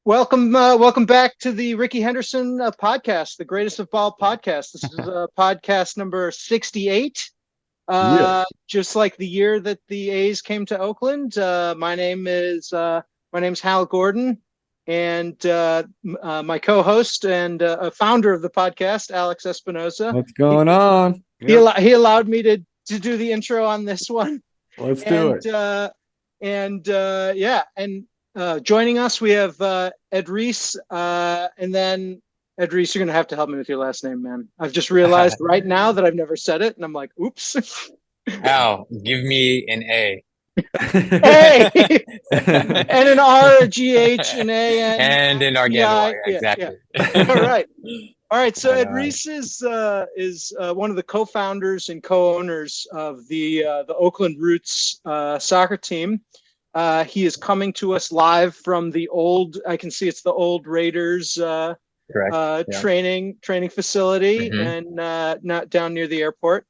Welcome back to the Ricky Henderson podcast, the greatest of ball podcast. This is podcast number 68. Yeah. Just like the year that the A's came to Oakland. My name's Hal Gordon, and my co-host and a founder of the podcast, Alex Espinoza. What's going on? He allowed me to do the intro on this one, Let's do and it. joining us, we have Edreece, and then Edreece, you're going to have to help me with your last name, man. I've just realized right now that I've never said it, and I'm like, oops. Al, give me an A. Hey! And an R, a GH, an A, and an Arghandiwal. yeah, Exactly. Yeah. All right. So But, Edreece is one of the co-founders and co-owners of the Oakland Roots soccer team. He is coming to us live from the old, I can see it's the old Raiders correct. Yeah. training facility, and not down near the airport.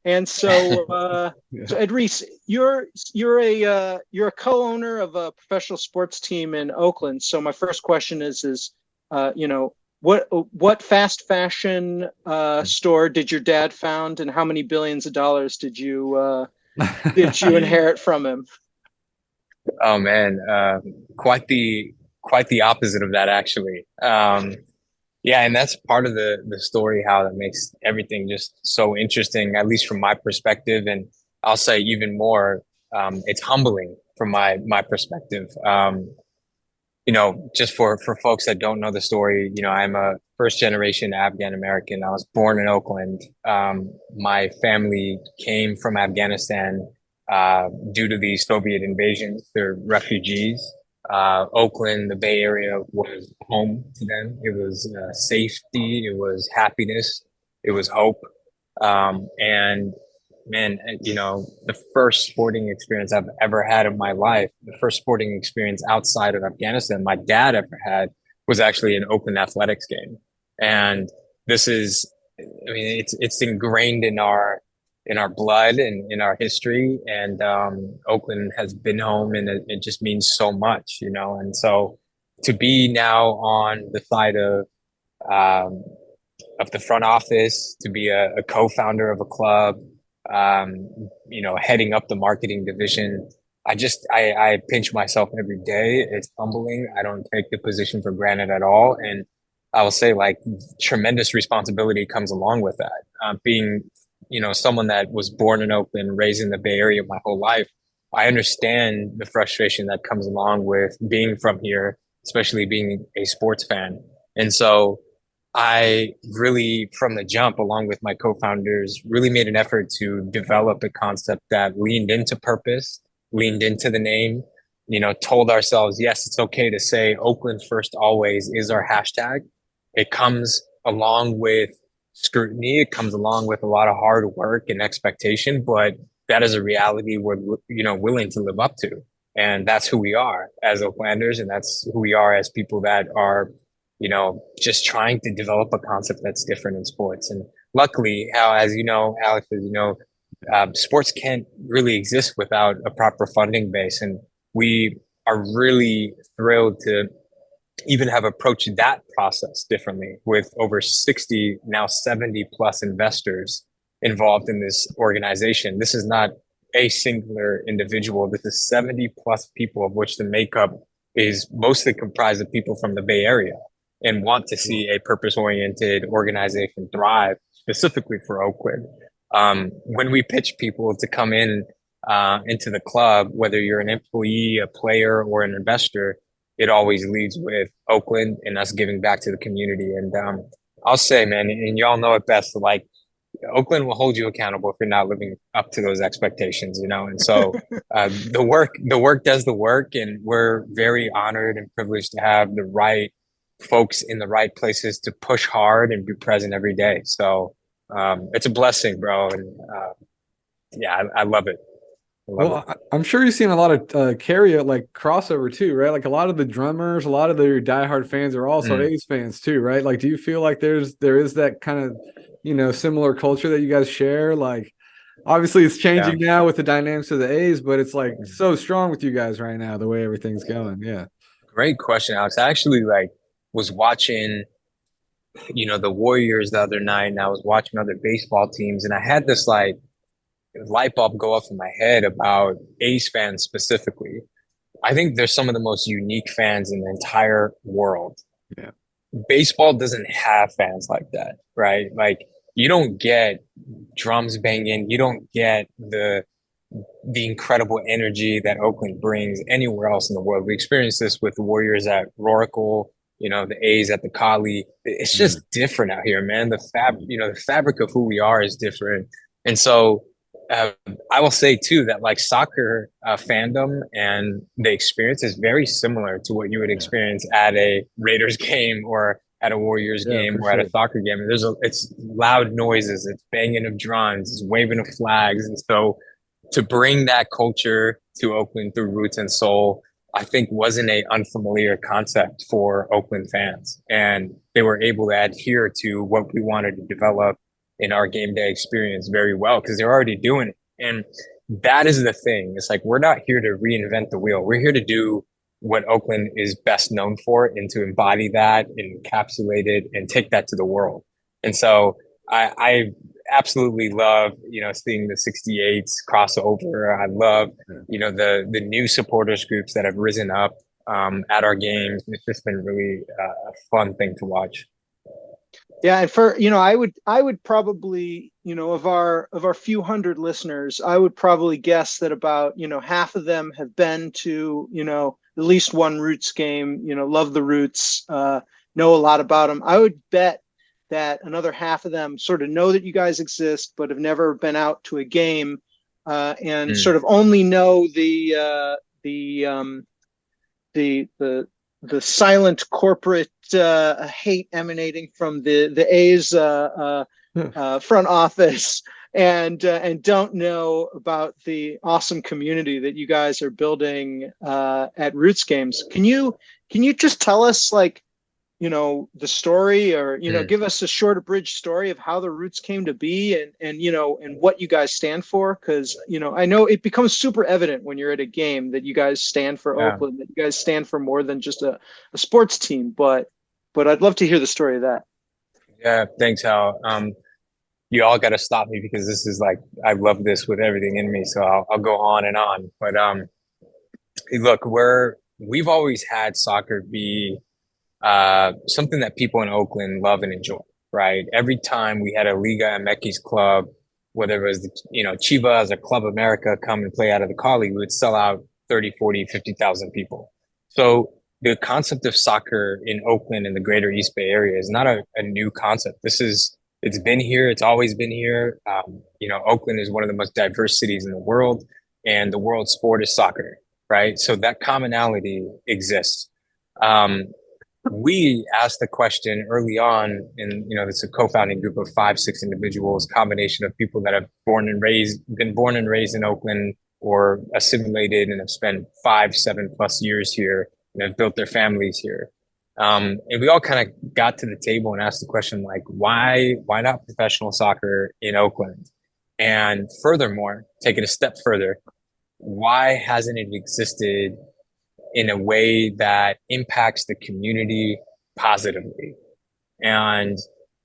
And so, so Edreece, you're a co-owner of a professional sports team in Oakland. So my first question is what fast fashion store did your dad found, and how many billions of dollars did you inherit from him? Oh man, quite the opposite of that actually. Yeah, and that's part of the story, how that makes everything just so interesting, at least from my perspective. And I'll say even more, it's humbling from my perspective. Just for folks that don't know the story, I'm a first generation Afghan American. I was born in Oakland. My family came from Afghanistan due to the Soviet invasions. They're refugees. Oakland, the Bay Area, was home to them. It was safety. It was happiness. It was hope. And man, the first sporting experience I've ever had in my life, the first sporting experience outside of Afghanistan my dad ever had, was actually an Oakland Athletics game. And this is, it's ingrained in our blood and in our history. And Oakland has been home, and it just means so much, And so to be now on the side of the front office, to be a co-founder of a club, heading up the marketing division, I pinch myself every day. It's humbling. I don't take the position for granted at all. And I will say, like, tremendous responsibility comes along with that. Being someone that was born in Oakland, raised in the Bay Area my whole life, I understand the frustration that comes along with being from here, especially being a sports fan. And so I really, from the jump, along with my co-founders, really made an effort to develop a concept that leaned into purpose, leaned into the name, told ourselves, yes, it's okay to say Oakland first always is our hashtag. It comes along with scrutiny. It comes along with a lot of hard work and expectation, but that is a reality we're, willing to live up to. And that's who we are as Oaklanders. And that's who we are as people that are, just trying to develop a concept that's different in sports. And luckily, as you know, Alex, sports can't really exist without a proper funding base. And we are really thrilled to even have approached that process differently, with over 60, now 70 plus investors involved in this organization. This is not a singular individual. This is 70 plus people, of which the makeup is mostly comprised of people from the Bay Area and want to see a purpose-oriented organization thrive, specifically for Oakland. When we pitch people to come in into the club, whether you're an employee, a player, or an investor, it always leads with Oakland and us giving back to the community. And I'll say, man, and y'all know it best, like, Oakland will hold you accountable if you're not living up to those expectations, And so the work does the work, and we're very honored and privileged to have the right folks in the right places to push hard and be present every day. So it's a blessing, bro. And I love it. Well, I'm sure you've seen a lot of like crossover too, right? Like a lot of the drummers, a lot of their diehard fans are also A's fans too, right? Like, do you feel like there is that kind of, similar culture that you guys share? Like, obviously it's changing now with the dynamics of the A's, but it's like so strong with you guys right now, the way everything's going. Yeah. Great question, Alex. I actually was watching, the Warriors the other night, and I was watching other baseball teams, and I had this light bulb go off in my head about A's fans specifically. I think they're some of the most unique fans in the entire world. Yeah. Baseball doesn't have fans like that, right? Like you don't get drums banging, you don't get the incredible energy that Oakland brings anywhere else in the world. We experienced this with the Warriors at Roracle, the A's at the Cali. It's just different out here, man. The fabric of who we are is different. And so uh, I will say too that soccer fandom and the experience is very similar to what you would experience at a Raiders game or at a Warriors game or at a soccer game. It's loud noises, it's banging of drums, it's waving of flags, and so to bring that culture to Oakland through Roots and Soul, I think wasn't a unfamiliar concept for Oakland fans. And they were able to adhere to what we wanted to develop in our game day experience very well because they're already doing it. And that is the thing. It's like we're not here to reinvent the wheel. We're here to do what Oakland is best known for and to embody that, encapsulate it, and take that to the world. And so I absolutely love, seeing the 68s crossover. I love, the new supporters groups that have risen up at our games. It's just been really a fun thing to watch. Yeah, and for I would probably of our few hundred listeners, I would probably guess that about half of them have been to at least one Roots game. Love the Roots, know a lot about them. I would bet that another half of them sort of know that you guys exist, but have never been out to a game, and sort of only know the silent corporate hate emanating from the A's front office, and don't know about the awesome community that you guys are building at Roots games. Can you just tell us the story, or give us a short abridged story of how the Roots came to be, and what you guys stand for? Because I know it becomes super evident when you're at a game that you guys stand for Oakland, that you guys stand for more than just a sports team. But I'd love to hear the story of that. Yeah, thanks, Hal. You all got to stop me because this is I love this with everything in me, so I'll go on and on. But look, we've always had soccer be something that people in Oakland love and enjoy, right? Every time we had a Liga MX club, whether it was Chivas or Club America come and play out of the Cali, we would sell out 30, 40, 50,000 people. So the concept of soccer in Oakland and the greater East Bay area is not a new concept. It's been here. It's always been here. Oakland is one of the most diverse cities in the world, and the world sport is soccer, right? So that commonality exists. We asked the question early on, and it's a co-founding group of 5-6 individuals, combination of people that have been born and raised in Oakland or assimilated and have spent 5-7+ years here and have built their families here. And we all kind of got to the table and asked the question, why not professional soccer in Oakland? And furthermore, take it a step further, why hasn't it existed in a way that impacts the community positively? And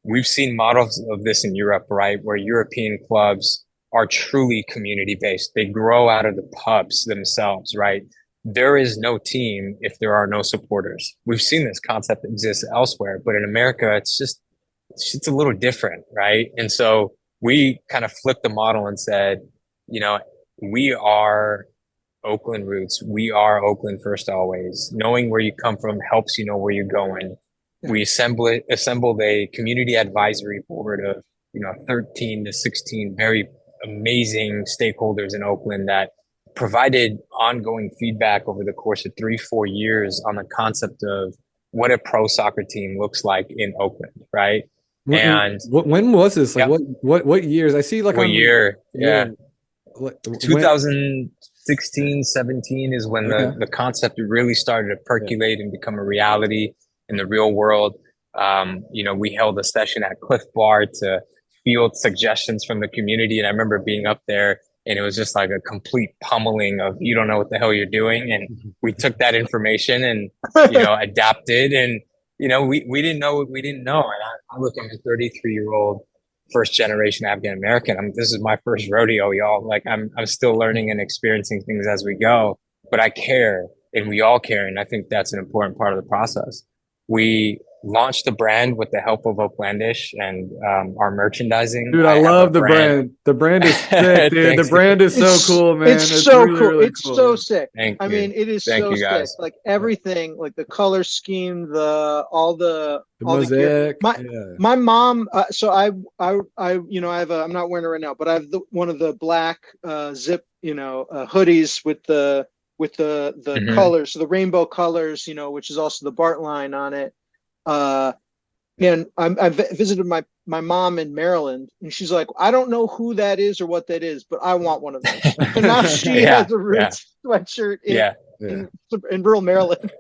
we've seen models of this in Europe, right? Where European clubs are truly community based. They grow out of the pubs themselves, right? There is no team if there are no supporters. We've seen this concept exist elsewhere, but in America, it's a little different, right? And so we kind of flipped the model and said, we are Oakland Roots. We are Oakland first always. Knowing where you come from helps you know where you're going. We assembled a community advisory board of 13 to 16 very amazing stakeholders in Oakland that provided ongoing feedback over the course of 3-4 years on the concept of what a pro soccer team looks like in Oakland, right? And when was this? What years? I see what year? Yeah. 2016, 17 is when the concept really started to percolate and become a reality in the real world. We held a session at Cliff Bar to field suggestions from the community. And I remember being up there And it was just like a complete pummeling of, you don't know what the hell you're doing. And we took that information and, adapted. And, we didn't know what we didn't know. And I look at a 33-year-old first generation Afghan American. This is my first rodeo, y'all. Like I'm still learning and experiencing things as we go, but I care and we all care. And I think that's an important part of the process. We launched the brand with the help of Oaklandish and our merchandising. Dude, I love the brand. The brand is sick, dude. The brand is so cool, man. It's so really, cool. Really it's cool, so sick. Thank I you. mean, it is Thank so you, guys. sick. Like everything, like the color scheme, all the mosaic. My mom. So I have I'm not wearing it right now, but I have one of the black zip, hoodies with the colors, the rainbow colors, which is also the BART line on it. And I visited my mom in Maryland, and she's like, I don't know who that is or what that is, but I want one of those. And now she has a Roots sweatshirt in rural Maryland.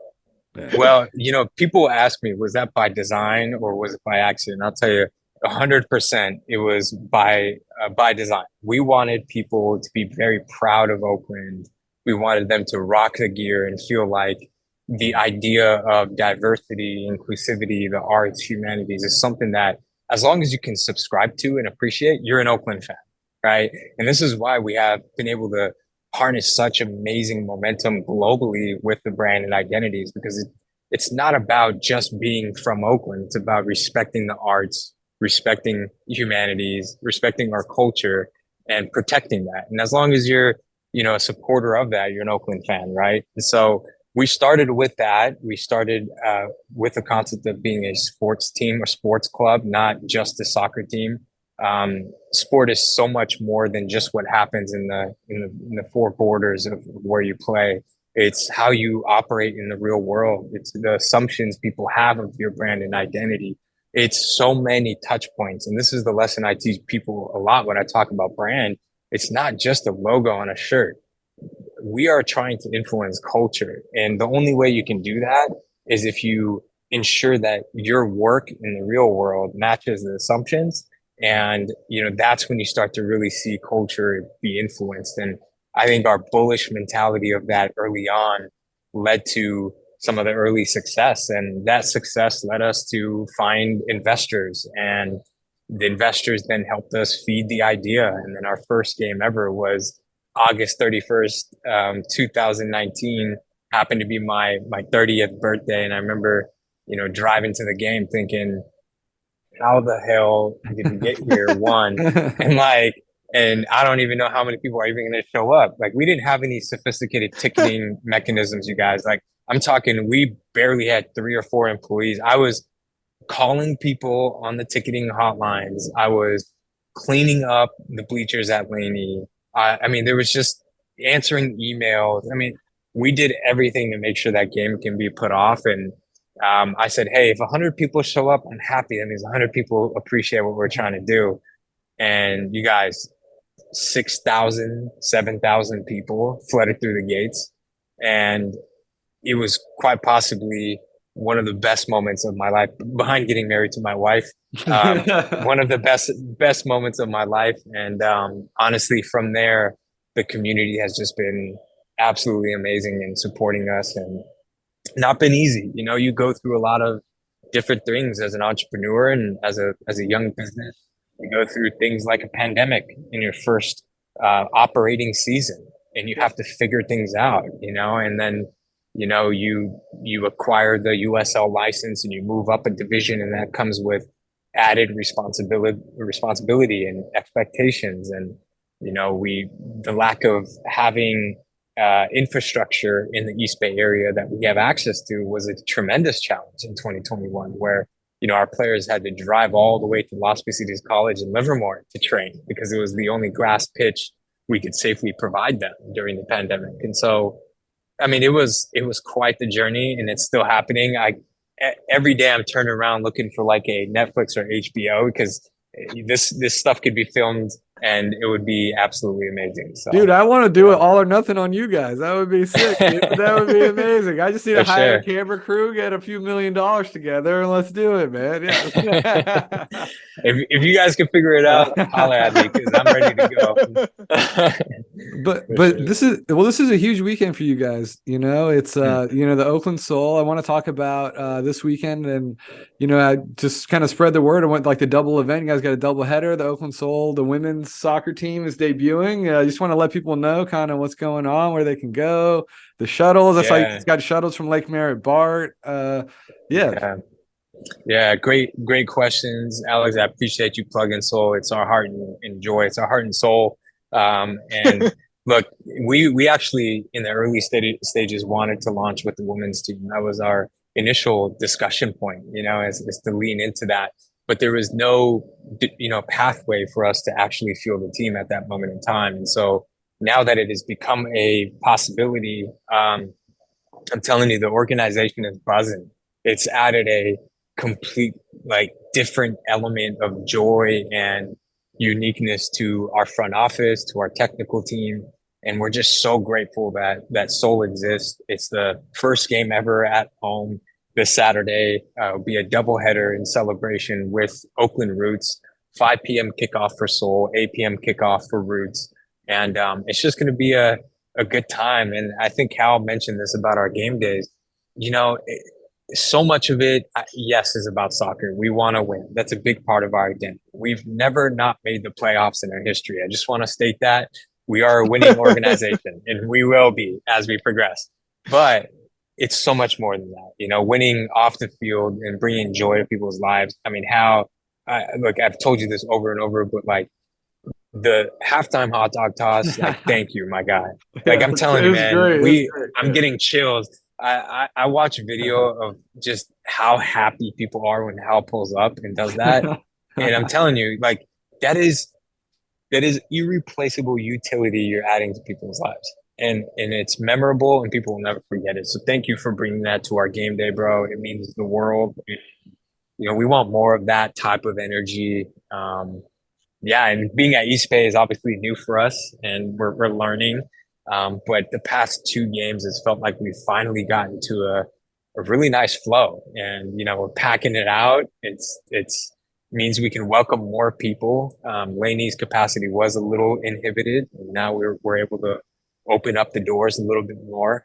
Well, people ask me, was that by design or was it by accident? I'll tell you 100% it was by design. We wanted people to be very proud of Oakland. We wanted them to rock the gear and feel like the idea of diversity, inclusivity, the arts, humanities is something that as long as you can subscribe to and appreciate, you're an Oakland fan, right? And this is why we have been able to harness such amazing momentum globally with the brand and identities, because it's not about just being from Oakland. It's about respecting the arts, respecting humanities, respecting our culture, and protecting that. And as long as you're, a supporter of that, you're an Oakland fan, right? And so we started with that. We started with the concept of being a sports team or sports club, not just a soccer team. Sport is so much more than just what happens in the four borders of where you play. It's how you operate in the real world. It's the assumptions people have of your brand and identity. It's so many touch points. And this is the lesson I teach people a lot when I talk about brand. It's not just a logo on a shirt. We are trying to influence culture. And the only way you can do that is if you ensure that your work in the real world matches the assumptions. And, that's when you start to really see culture be influenced. And I think our bullish mentality of that early on led to some of the early success. And that success led us to find investors, and the investors then helped us feed the idea. And then our first game ever was August 31st, 2019, happened to be my 30th birthday. And I remember, driving to the game thinking, how the hell did we get here? One, and I don't even know how many people are even going to show up. Like, we didn't have any sophisticated ticketing mechanisms, you guys. Like, I'm talking, we barely had 3 or 4 employees. I was calling people on the ticketing hotlines. I was cleaning up the bleachers at Laney. There was just answering emails. We did everything to make sure that game can be put off. And I said, hey, if 100 people show up, I'm happy. That means 100 people appreciate what we're trying to do. And you guys, 6,000, 7,000 people flooded through the gates. And it was quite possibly one of the best moments of my life, behind getting married to my wife. One of the best moments of my life. And honestly, from there, the community has just been absolutely amazing in supporting us, and not been easy. You go through a lot of different things as an entrepreneur and as a young business. You go through things like a pandemic in your first operating season, and you have to figure things out, and then you acquire the USL license and you move up a division, and that comes with added responsibility and expectations. And, the lack of having infrastructure in the East Bay area that we have access to was a tremendous challenge in 2021, where, our players had to drive all the way to Las Positas College in Livermore to train because it was the only grass pitch we could safely provide them during the pandemic. And so, it was quite the journey, and it's still happening. Every day I'm turning around looking for like a Netflix or HBO, because this stuff could be filmed and it would be absolutely amazing. So, dude, I want to do it all or nothing on you guys. That would be sick, dude. That would be amazing. I just need to for hire sure. a camera crew, get a few $1 million together, and let's do it, man. Yeah. If you guys can figure it out, holler at me because I'm ready to go. But sure. this is a huge weekend for you guys. You know, it's the Oakland Soul. I want to talk about this weekend, and I just kind of spread the word. I went like the double event. You guys got a double header. The Oakland Soul, the women's soccer team is debuting. I just want to let people know kind of what's going on, where they can go. The shuttles. I saw you guys got shuttles from Lake Merritt BART. Yeah, great questions, Alex. I appreciate you plugging Soul. It's our heart and joy. It's our heart and soul. And look, we actually in the early stages wanted to launch with the women's team. That was our initial discussion point, is to lean into that. But there was no, pathway for us to actually field the team at that moment in time. And so now that it has become a possibility, I'm telling you, the organization is buzzing. It's added a complete, different element of joy and uniqueness to our front office, to our technical team. And we're just so grateful that Soul exists. It's the first game ever at home this Saturday. It'll be a doubleheader in celebration with Oakland Roots, 5 p.m. kickoff for Soul, 8 p.m. kickoff for Roots. And it's just going to be a good time. And I think Hal mentioned this about our game days. So much of it, yes, is about soccer. We want to win. That's a big part of our identity. We've never not made the playoffs in our history. I just want to state that we are a winning organization and we will be as we progress. But it's so much more than that, winning off the field and bringing joy to people's lives. I mean, look, I've told you this over and over, but the halftime hot dog toss, thank you, my guy. I'm telling you, man, I'm getting chills. I watch video of just how happy people are when Hal pulls up and does that. And I'm telling you, that is irreplaceable utility you're adding to people's lives. And it's memorable and people will never forget it. So thank you for bringing that to our game day, bro. It means the world. We want more of that type of energy. And being at East Bay is obviously new for us and we're learning. But the past 2 games, it's felt like we've finally gotten to a really nice flow and, we're packing it out. It's means we can welcome more people. Laney's capacity was a little inhibited. And now we're able to open up the doors a little bit more.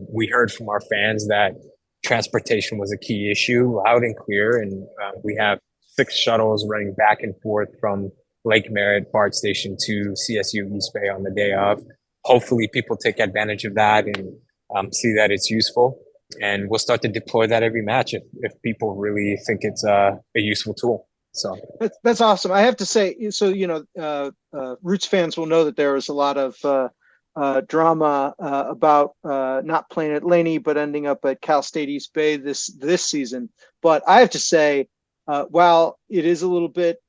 We heard from our fans that transportation was a key issue, loud and clear. And we have 6 shuttles running back and forth from Lake Merritt BART station to CSU East Bay on the day of. Hopefully people take advantage of that and see that it's useful. And we'll start to deploy that every match if people really think it's a useful tool. So that's awesome. I have to say, so, Roots fans will know that there was a lot of drama about not playing at Laney, but ending up at Cal State East Bay this season. But I have to say, while it is a little bit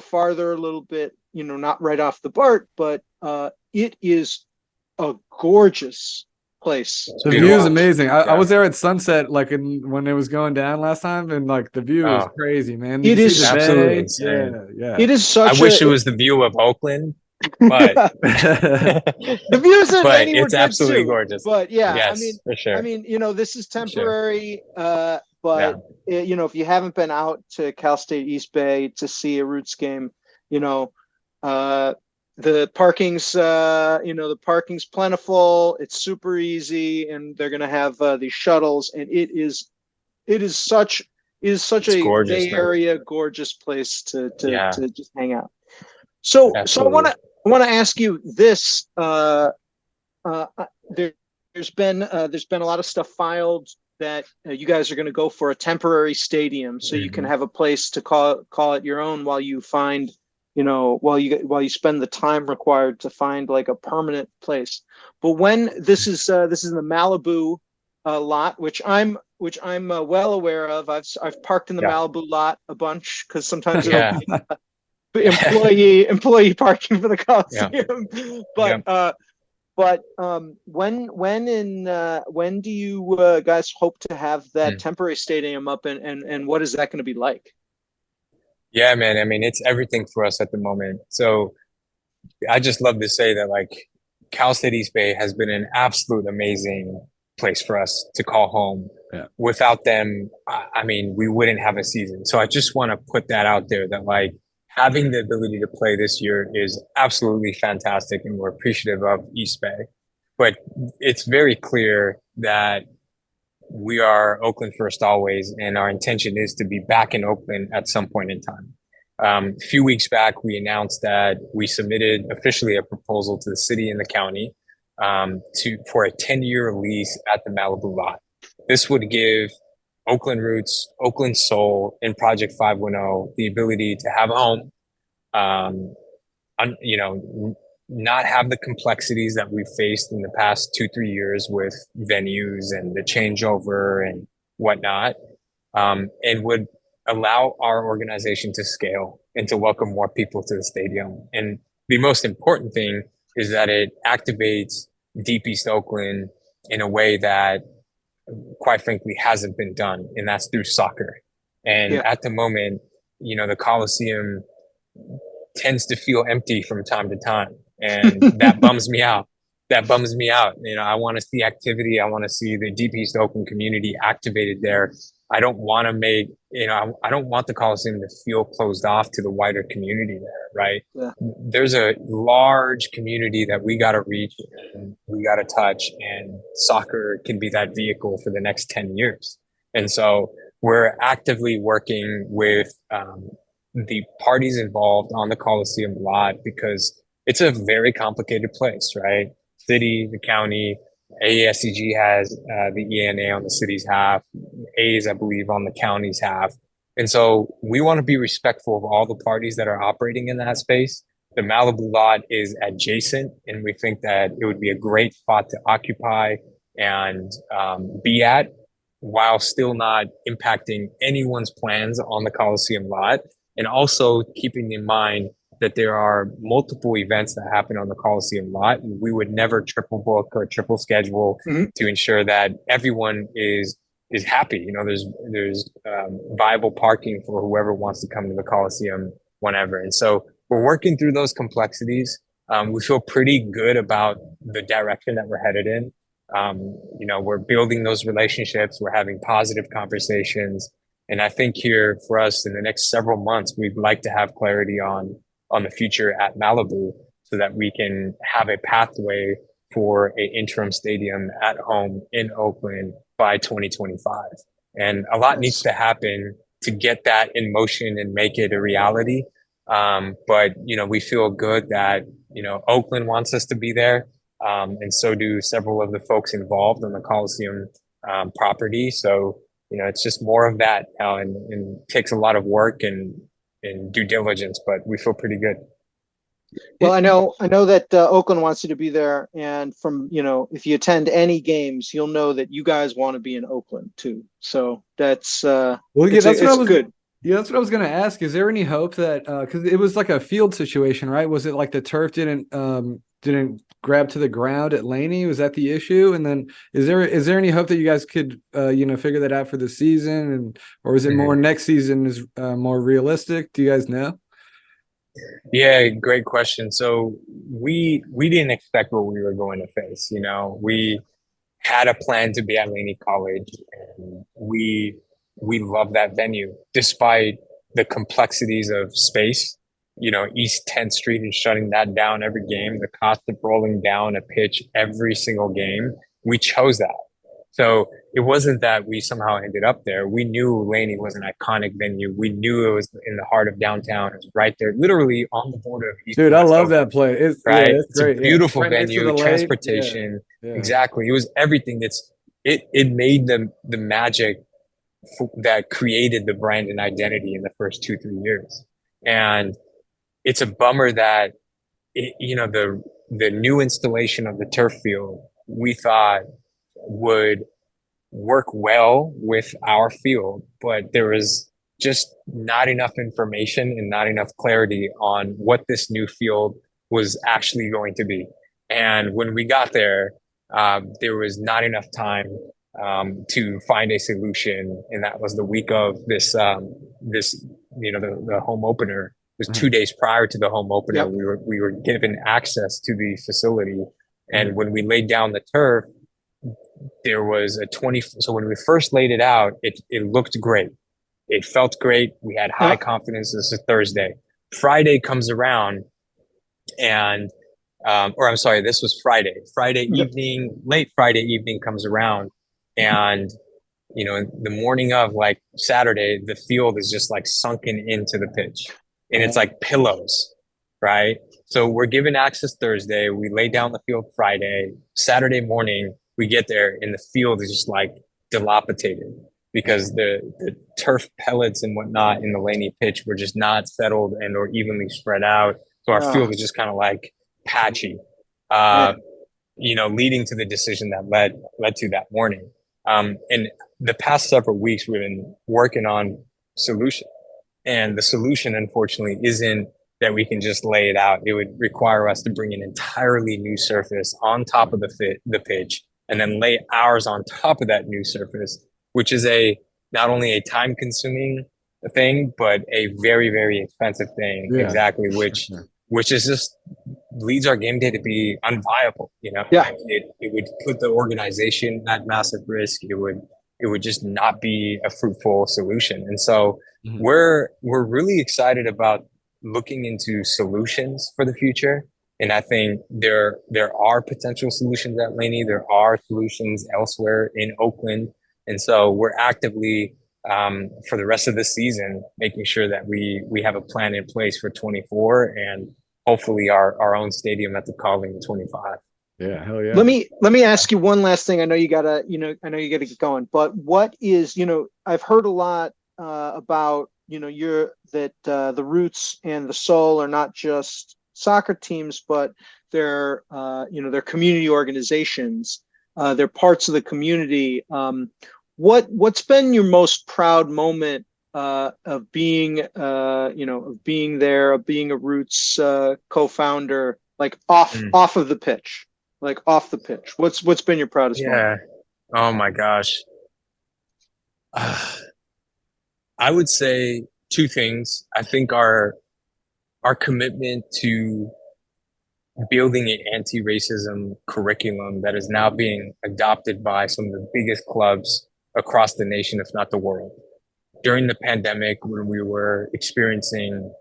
farther, a little bit, not right off the BART, but it is a gorgeous place. The view is amazing. I was there at sunset, when it was going down last time, and the view is crazy, man. It is absolutely insane. Yeah. It is such. I wish it was the view of Oakland, but the views of but it's absolutely gorgeous. But yeah, yes, for sure. This is temporary. But if you haven't been out to Cal State East Bay to see a Roots game, the parking's plentiful. It's super easy, and they're going to have these shuttles, and it is such a gorgeous, Bay Area gorgeous place to just hang out. So I want to ask you this. There's been a lot of stuff filed that you guys are going to go for a temporary stadium, so you can have a place to call it your own while you find, while you spend the time required to find a permanent place. But when this is in the Malibu lot, which I'm well aware of. I've parked in the Malibu lot a bunch because sometimes it'll be employee parking for the Coliseum. But when do you guys hope to have that temporary stadium up, and what is that going to be like? Yeah, man. It's everything for us at the moment. So I just love to say that like Cal State East Bay has been an absolute amazing place for us to call home. Yeah. Without them, I mean, we wouldn't have a season. So I just want to put that out there that like having the ability to play this year is absolutely fantastic, and we're appreciative of East Bay. But it's very clear that we are Oakland first always, and our intention is to be back in Oakland at some point in time. A few weeks back, we announced that we submitted officially a proposal to the city and the county for a 10-year lease at the Malibu lot. This would give Oakland Roots, Oakland Soul, and Project 510 the ability to have a home, you know, not have the complexities that we've faced in the past 2-3 years with venues and the changeover and whatnot, and would allow our organization to scale and to welcome more people to the stadium. And the most important thing is that it activates Deep East Oakland in a way that, quite frankly, hasn't been done, and that's through soccer. And at the moment, you know, the Coliseum tends to feel empty from time to time, and that bums me out. That bums me out. You know, I want to see activity. I want to see the Deep East Oakland community activated there. I don't want to make, you know, I don't want the Coliseum to feel closed off to the wider community there, right? Yeah. There's a large community that we got to reach and we got to touch, and soccer can be that vehicle for the next 10 years. And so we're actively working with the parties involved on the Coliseum lot, because it's a very complicated place, right? City, the county, AASCG has the ENA on the city's half, A's, I believe, on the county's half. And so we want to be respectful of all the parties that are operating in that space. The Malibu lot is adjacent, and we think that it would be a great spot to occupy and be at, while still not impacting anyone's plans on the Coliseum lot. And also keeping in mind that there are multiple events that happen on the Coliseum lot. And we would never triple book or triple schedule to ensure that everyone is happy. You know, there's viable parking for whoever wants to come to the Coliseum whenever. And so we're working through those complexities. We feel pretty good about the direction that we're headed in. You know, we're building those relationships. We're having positive conversations. And I think here for us in the next several months, we'd like to have clarity on the future at Malibu, so that we can have a pathway for an interim stadium at home in Oakland by 2025. And a lot needs to happen to get that in motion and make it a reality. But, you know, we feel good that, you know, Oakland wants us to be there. And so do several of the folks involved on the Coliseum property. So, you know, it's just more of that now, and takes a lot of work and due diligence, but we feel pretty good. Well, I know that Oakland wants you to be there, and from, you know, if you attend any games, you'll know that you guys want to be in Oakland too. So that's well, yeah, that's good. Yeah, that's what I was going to ask. Is there any hope that because it was like a field situation, right? Was it like the turf didn't grab to the ground at Laney? Was that the issue? And then is there any hope that you guys could you know, figure that out for the season, and or is it more next season is more realistic? Do you guys know? Yeah, great question. So we didn't expect what we were going to face. You know, we had a plan to be at Laney College, and we love that venue despite the complexities of space. You know, East 10th Street and shutting that down every game, the cost of rolling down a pitch every single game. We chose that. So it wasn't that we somehow ended up there. We knew Laney was an iconic venue. We knew it was in the heart of downtown. It was right there, literally on the border of East. Dude, I love that play. It's right. Yeah, it's great. A beautiful venue, transportation. Yeah. Exactly. It was everything. It made the magic that created the brand and identity in the first 2-3 years. And it's a bummer that you know, the new installation of the turf field, we thought would work well with our field, but there was just not enough information and not enough clarity on what this new field was actually going to be. And when we got there, there was not enough time to find a solution, and that was the week of this you know, the home opener. was 2 days prior to the home opener. Yep. We were given access to the facility, and when we laid down the turf, there was a 20. So when we first laid it out, it looked great. It felt great. We had high confidence. This is Thursday. Friday comes around, and or I'm sorry, this was Friday. Friday evening, late Friday evening comes around, and the morning of like Saturday, the field is just like sunken into the pitch, and it's like pillows, right? So we're given access Thursday. We lay down the field Friday. Saturday morning, we get there, and the field is just like dilapidated because the turf pellets and whatnot in the Laney pitch were just not settled and or evenly spread out. So our field is just kind of like patchy, leading to the decision that led to that morning. And the past several weeks, we've been working on solution, and the solution, unfortunately, isn't that we can just lay it out. It would require us to bring an entirely new surface on top of the pitch, and then lay ours on top of that new surface, which is not only a time-consuming thing, but a very, very expensive thing. Yeah, exactly, which is just leads our game day to be unviable. It would put the organization at massive risk. It would just not be a fruitful solution. And so we're really excited about looking into solutions for the future. And I think there are potential solutions at Laney. There are solutions elsewhere in Oakland. And so we're actively, for the rest of the season, making sure that we have a plan in place for 24 and hopefully our own stadium at the Calling in 25. Yeah, hell yeah. Let me ask you one last thing. I know you gotta get going, but what is, I've heard a lot about, the Roots and the Soul are not just soccer teams, but they're community organizations. They're parts of the community. What's been your most proud moment of being there, of being a Roots co-founder, like off of the pitch, like off the pitch? What's been your proudest moment? Oh my gosh. I would say two things. I think our commitment to building an anti-racism curriculum that is now being adopted by some of the biggest clubs across the nation, if not the world. During the pandemic, when we were experiencing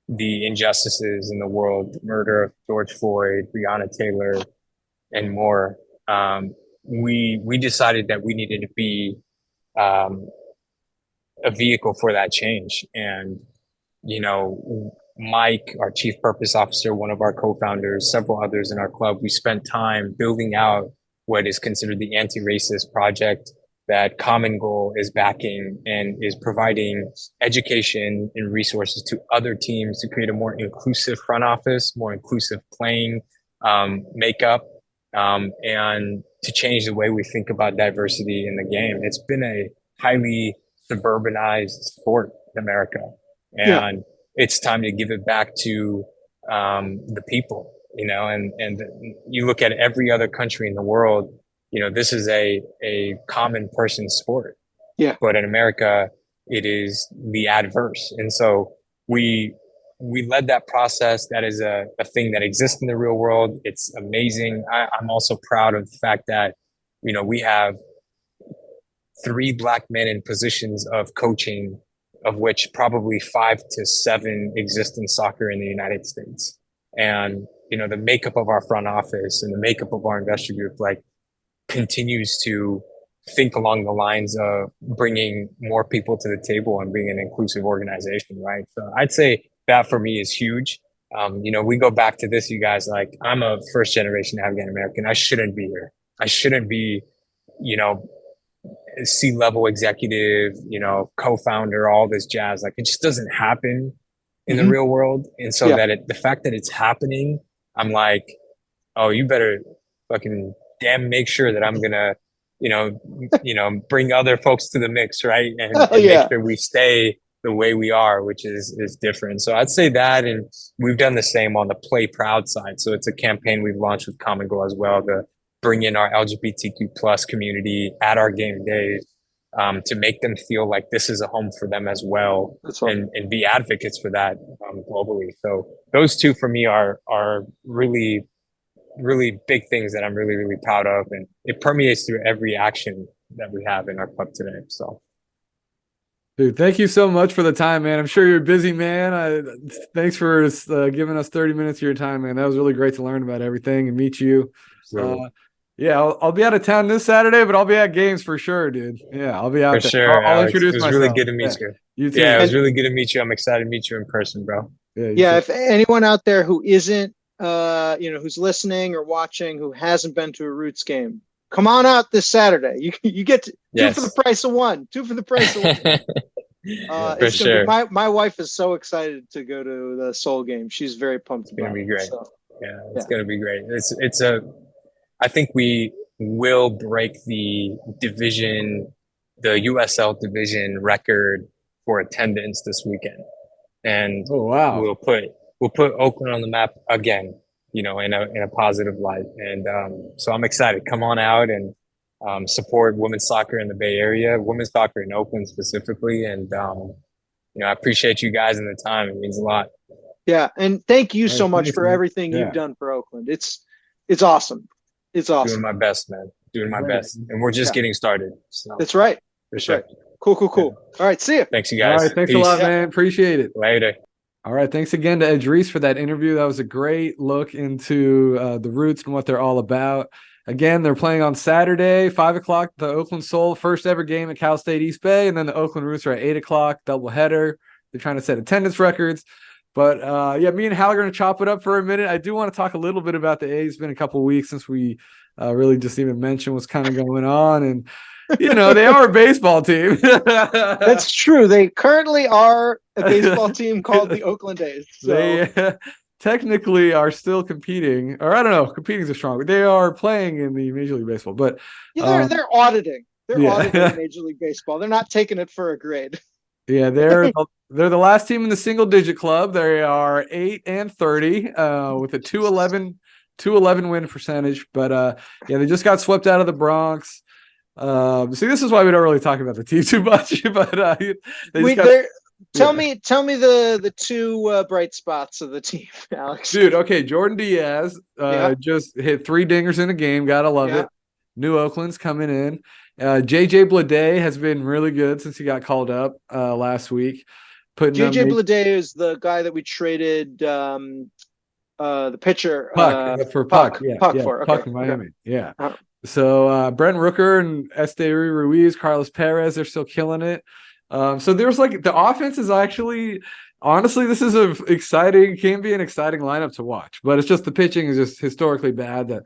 the injustices in the world, the murder of George Floyd, Breonna Taylor, and more, we decided that we needed to be a vehicle for that change. And, Mike, our chief purpose officer, one of our co-founders, several others in our club, we spent time building out what is considered the anti-racist project that Common Goal is backing and is providing education and resources to other teams to create a more inclusive front office, more inclusive playing makeup, and to change the way we think about diversity in the game. It's been a highly suburbanized sport in America, and it's time to give it back to the people, and you look at every other country in the world, this is a common person sport. Yeah. But in America, it is the adverse. And so we led that process. That is a thing that exists in the real world. It's amazing. I'm also proud of the fact that, we have 3 Black men in positions of coaching, of which probably 5 to 7 exist in soccer in the United States. And, the makeup of our front office and the makeup of our investor group, continues to think along the lines of bringing more people to the table and being an inclusive organization, right? So I'd say that for me is huge. We go back to this, you guys, I'm a first generation Afghan American. I shouldn't be here. I shouldn't be, C-level executive, co-founder, all this jazz. It just doesn't happen in the real world. And so the fact that it's happening, I'm like, oh, you better fucking damn make sure that I'm gonna, bring other folks to the mix, right? And make sure we stay the way we are, which is different. So I'd say that, and we've done the same on the Play Proud side. So it's a campaign we've launched with Common Goal as well to bring in our LGBTQ plus community at our game days, to make them feel like this is a home for them as well, and be advocates for that globally. So those two for me are really, really big things that I'm really, really proud of, and it permeates through every action that we have in our club today. So. Dude, thank you so much for the time, man. I'm sure you're a busy man. Thanks for giving us 30 minutes of your time, man. That was really great to learn about everything and meet you. Yeah, I'll be out of town this Saturday, but I'll be at games for sure, dude. Yeah, I'll be out for there. Sure. I'll introduce myself. It was really good to meet you. You too. Yeah, it was really good to meet you. I'm excited to meet you in person, bro. Yeah, if anyone out there who isn't, who's listening or watching, who hasn't been to a Roots game, come on out this Saturday. You get two for the price of one. Two for the price of one. For sure. My wife is so excited to go to the Seoul game. She's very pumped. It's gonna be great. So, it's gonna be great. I think we will break the USL division record for attendance this weekend, and we'll put Oakland on the map again. In a positive light, and so I'm excited. Come on out and support women's soccer in the Bay Area, women's soccer in Oakland specifically. And, I appreciate you guys and the time. It means a lot. Yeah. And thank you so much for everything you've done for Oakland. It's awesome. It's awesome. Doing my best, man. Doing my best. And we're just getting started. So. That's right. For sure. Right. Cool. Yeah. All right. See you. Thanks, you guys. All right. Thanks a lot, man. Appreciate it. Later. All right. Thanks again to Edreece for that interview. That was a great look into the Roots and what they're all about. Again, they're playing on Saturday, 5 o'clock, the Oakland Soul, first ever game at Cal State East Bay. And then the Oakland Roots are at 8 o'clock, doubleheader. They're trying to set attendance records. But me and Hal are going to chop it up for a minute. I do want to talk a little bit about the A's. It's been a couple of weeks since we really just even mentioned what's kind of going on. And, they are a baseball team. That's true. They currently are a baseball team called the Oakland A's. So. They technically are still competing, or I don't know, competing is a strong word. They are playing in the Major League Baseball, but they're auditing. They're auditing Major League Baseball. They're not taking it for a grade. Yeah, they're the last team in the single digit club. They are 8-30 with a 211 win percentage. But they just got swept out of the Bronx. See, this is why we don't really talk about the team too much. But Tell me the two bright spots of the team, Alex. Dude, okay, Jordan Diaz just hit 3 dingers in a game. Gotta love it. New Oakland's coming in. JJ Bleday has been really good since he got called up last week. JJ Bleday is the guy that we traded the pitcher Puck for Puck. Puck in Miami. Yeah. So Brent Rooker and Esteury Ruiz, Carlos Perez, they're still killing it. So there's the offense is actually, honestly, this is can be an exciting lineup to watch, but it's just the pitching is just historically bad that,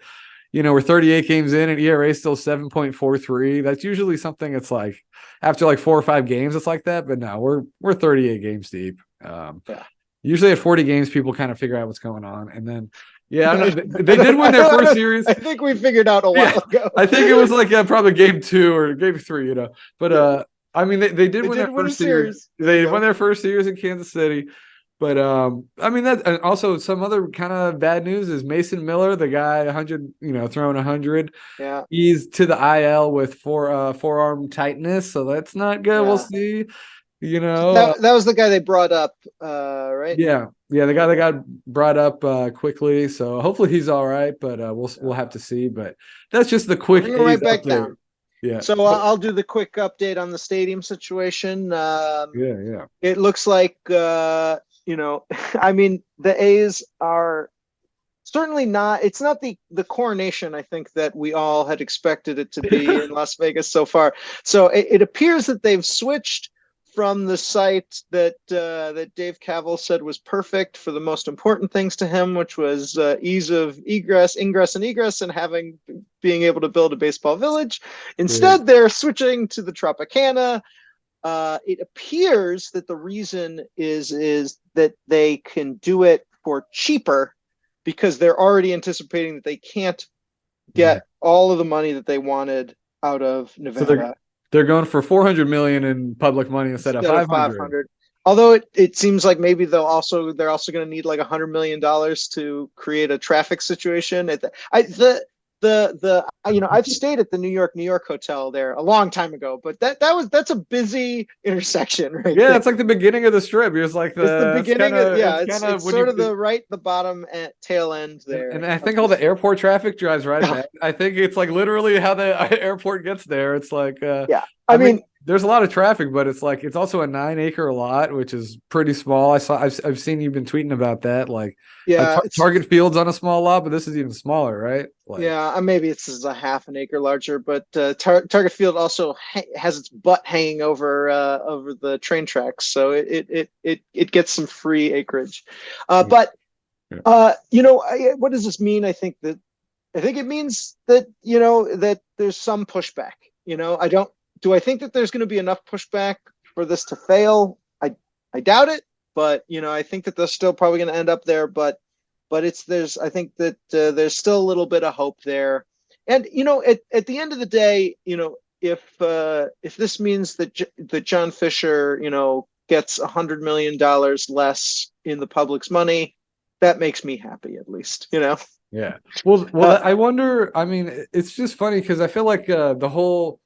we're 38 games in and ERA is still 7.43. That's usually something it's like after 4 or 5 games, it's like that, but no, we're 38 games deep. Usually at 40 games, people kind of figure out what's going on. And then, they did win their first series. I think we figured out a while ago. I think it was probably game 2 or game 3, but, they did win their first series. They won their first series in Kansas City. But, that, and also some other kind of bad news is Mason Miller, the guy 100, throwing 100. Yeah. He's to the IL with forearm tightness. So that's not good. Yeah. We'll see. That was the guy they brought up, right? Yeah. Yeah. The guy that got brought up quickly. So hopefully he's all right, but we'll have to see. But that's just the quick. Right back down. Yeah. So I'll do the quick update on the stadium situation. It looks like, the A's are certainly not. It's not the coronation, I think, that we all had expected it to be in Las Vegas so far. So it appears that they've switched from the site that Dave Cavill said was perfect for the most important things to him, which was ease of ingress, and egress, and being able to build a baseball village. Instead, they're switching to the Tropicana. It appears that the reason is that they can do it for cheaper because they're already anticipating that they can't get all of the money that they wanted out of Nevada. So they're going for $400 million in public money instead of $500. Although it seems like maybe they're also going to need $100 million to create a traffic situation. I've stayed at the New York hotel there a long time ago, but that's a busy intersection right Yeah, there. it's like the beginning of the strip. It's like It's the beginning of, yeah, it's it's sort of the bottom tail end there. And I think all the airport traffic drives right back. I think it's like literally how the airport gets there. It's like yeah. I mean, there's a lot of traffic, but it's like it's also a 9-acre lot, which is pretty small. I've seen you've been tweeting about that. Like, yeah, Target Field's on a small lot, but this is even smaller, right? Like, yeah, maybe it's a half an acre larger, but Target Field also has its butt hanging over the train tracks, so it gets some free acreage. But what does this mean? I think it means that that there's some pushback. Do I think that there's going to be enough pushback for this to fail? I doubt it, but I think that they're still probably going to end up there. But I think that there's still a little bit of hope there. And at the end of the day, if this means that John Fisher gets $100 million less in the public's money, that makes me happy, at least. Yeah. Well, I wonder. I mean, it's just funny because I feel like the whole.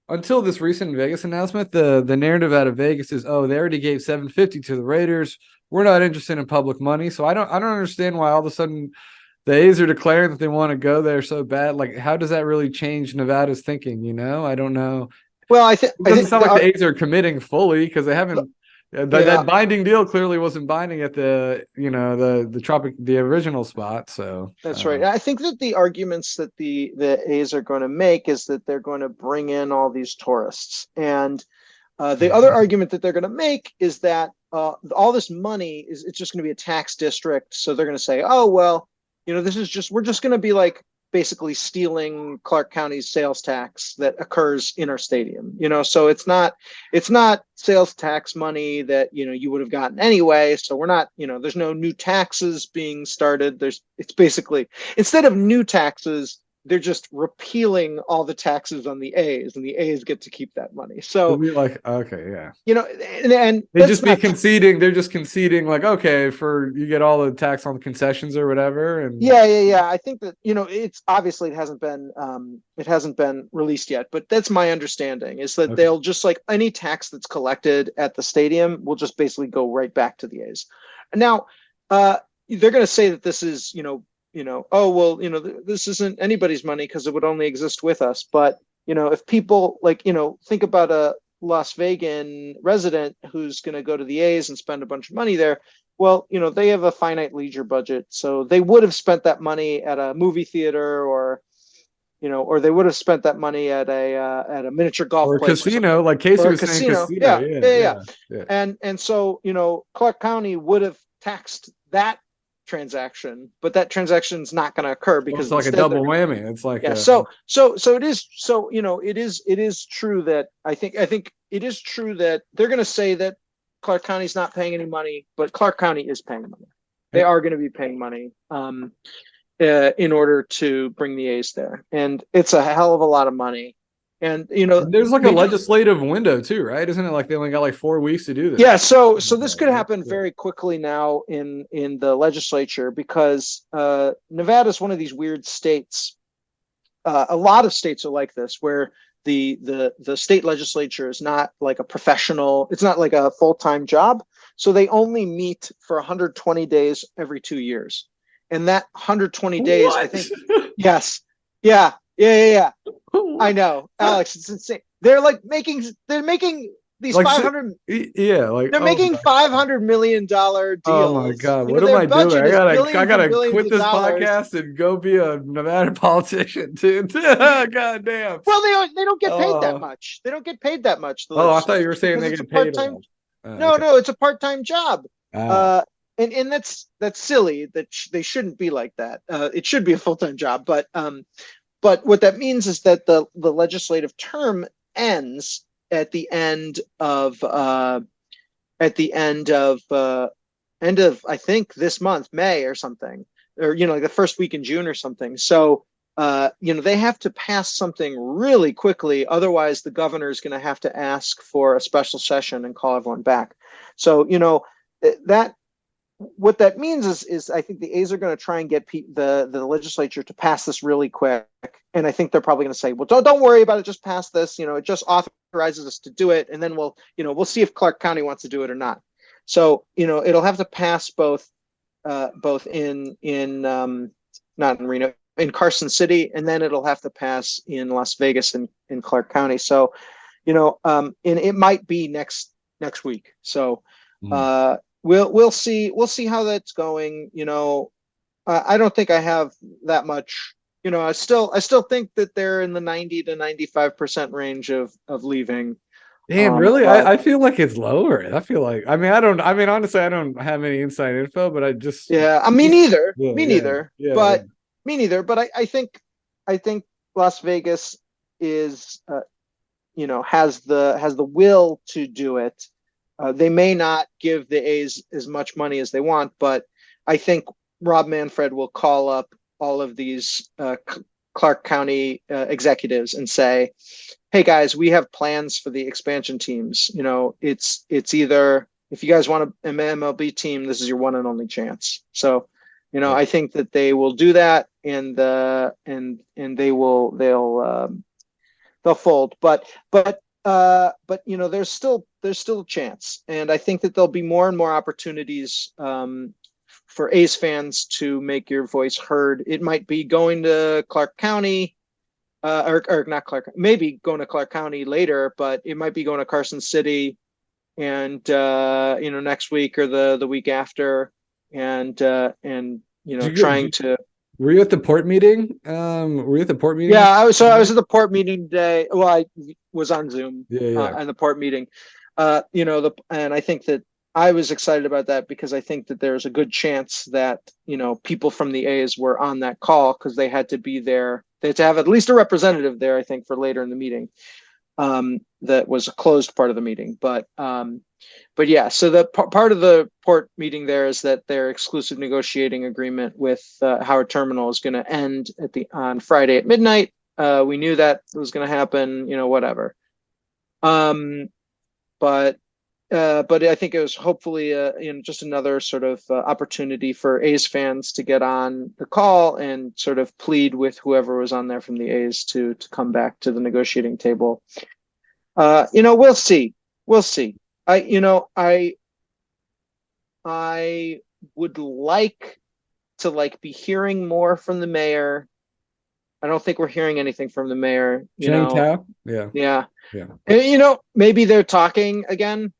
Until this recent Vegas announcement, the narrative out of Vegas is, oh, they already gave $750 to the Raiders. We're not interested in public money. So I don't understand why all of a sudden the A's are declaring that they want to go there so bad. Like, how does that really change Nevada's thinking? I don't know. Well, it doesn't sound like the A's are committing fully because they haven't. That binding deal clearly wasn't binding at the original spot. So that's right. I think that the arguments that the A's are going to make is that they're going to bring in all these tourists, and the other argument that they're going to make is that all this money it's just going to be a tax district. So they're going to say, oh well, we're just going to be like basically stealing Clark County's sales tax that occurs in our stadium. So it's not sales tax money that you would have gotten anyway. So we're not, there's no new taxes being started. It's basically, instead of new taxes, they're just repealing all the taxes on the A's, and the A's get to keep that money. So like, okay, yeah, and they just be conceding. They're just conceding, like, okay, you get all the tax on the concessions or whatever. And yeah. I think that it's obviously it hasn't been released yet, but that's my understanding is that they'll just like any tax that's collected at the stadium will just basically go right back to the A's. Now, they're going to say that this is oh well, this isn't anybody's money because it would only exist with us. But if people think about a Las Vegas resident who's going to go to the A's and spend a bunch of money there, well, they have a finite leisure budget, so they would have spent that money at a movie theater or they would have spent that money at a miniature golf or place casino, like Casey was saying, casino. Yeah. And so Clark County would have taxed that transaction, but that transaction is not going to occur because it's like a double whammy. It's like so it is true that I think it is true that they're going to say that Clark County's not paying any money, but Clark County is paying money. They are going to be paying money in order to bring the A's there, and it's a hell of a lot of money. And there's like a legislative window too, right? Isn't it like they only got like 4 weeks to do this? Yeah, so this could happen very quickly now in the legislature because Nevada is one of these weird states. A lot of states are like this, where the state legislature is not like a professional. It's not like a full-time job, so they only meet for 120 days every 2 years, and that 120 days, I think, yes, yeah. I know, Alex, it's insane. They're making these like 500. Yeah, like they're making $500 million deals. Oh my god, what am I doing? I gotta quit this podcast and go be a Nevada politician, dude. God damn. Well, they don't get paid that much. They don't get paid that much. I thought you were saying they get paid. No, it's a part-time job. And that's silly. That they shouldn't be like that. It should be a full-time job, but what that means is that the legislative term ends at the end of I think this month, May or something, or like the first week in June or something. So they have to pass something really quickly, otherwise the governor is going to have to ask for a special session and call everyone back. So that what that means is I think the A's are going to try and get the legislature to pass this really quick, and I think they're probably going to say, well, don't worry about it, just pass this. It just authorizes us to do it, and then we'll see if Clark County wants to do it or not. So it'll have to pass both in not in Reno, in Carson City, and then it'll have to pass in Las Vegas and in Clark County. So and it might be next week. So. We'll see how that's going. I don't think I have that much. I still think that they're in the 90 to 95% range of leaving. Damn, really? I feel like it's lower. I feel like honestly, I don't have any inside info, but I just me neither. Yeah, me neither. Yeah, but me neither. But I think Las Vegas is has the will to do it. They may not give the A's as much money as they want, but I think Rob Manfred will call up all of these Clark County executives and say, "Hey guys, we have plans for the expansion teams. It's either if you guys want an MLB team, this is your one and only chance." So, I think that they will do that, and they'll fold, but there's still a chance, and I think that there'll be more and more opportunities for A's fans to make your voice heard. It might be going to Clark County, or not Clark, maybe going to Clark County later, but it might be going to Carson City, and next week or the week after, and trying to. Were you at the port meeting? Were you at the port meeting? Yeah, I was at the port meeting today. Well, I was on Zoom. And the port meeting. And I think that I was excited about that because I think that there's a good chance that people from the A's were on that call because they had to be there. They had to have at least a representative there, I think, for later in the meeting. That was a closed part of the meeting, but yeah. So the part of the port meeting there is that their exclusive negotiating agreement with Howard Terminal is going to end on Friday at midnight. We knew that was going to happen. Whatever. But I think it was hopefully just another sort of opportunity for A's fans to get on the call and sort of plead with whoever was on there from the A's to come back to the negotiating table. We'll see. I would like to be hearing more from the mayor. I don't think we're hearing anything from the mayor. Yeah. And, maybe they're talking again.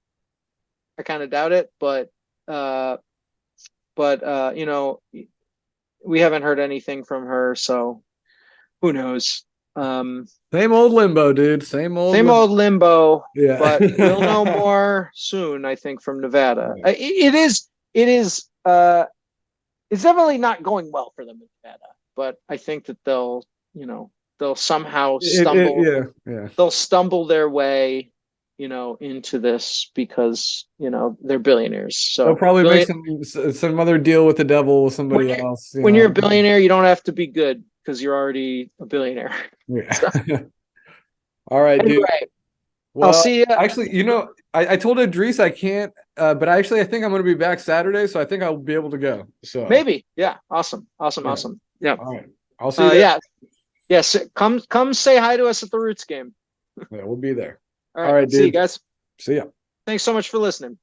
I kind of doubt it, but we haven't heard anything from her, so who knows? Same old limbo, dude. Same old limbo. Yeah. But we'll know more soon, I think, from Nevada. Yeah. It's definitely not going well for them in Nevada, but I think that they'll somehow stumble. They'll stumble their way, into this because they're billionaires. So they'll probably make some other deal with the devil with somebody else. When you're a billionaire, you don't have to be good because you're already a billionaire. Yeah. So. All right, dude. Well, I'll see you. Actually, I told Edreece I can't, but I think I'm going to be back Saturday, so I think I'll be able to go. So maybe, yeah, awesome. Yeah. All right, I'll see you there. Yes. Come say hi to us at the Roots game. Yeah, we'll be there. All right, dude. See you guys. See ya. Thanks so much for listening.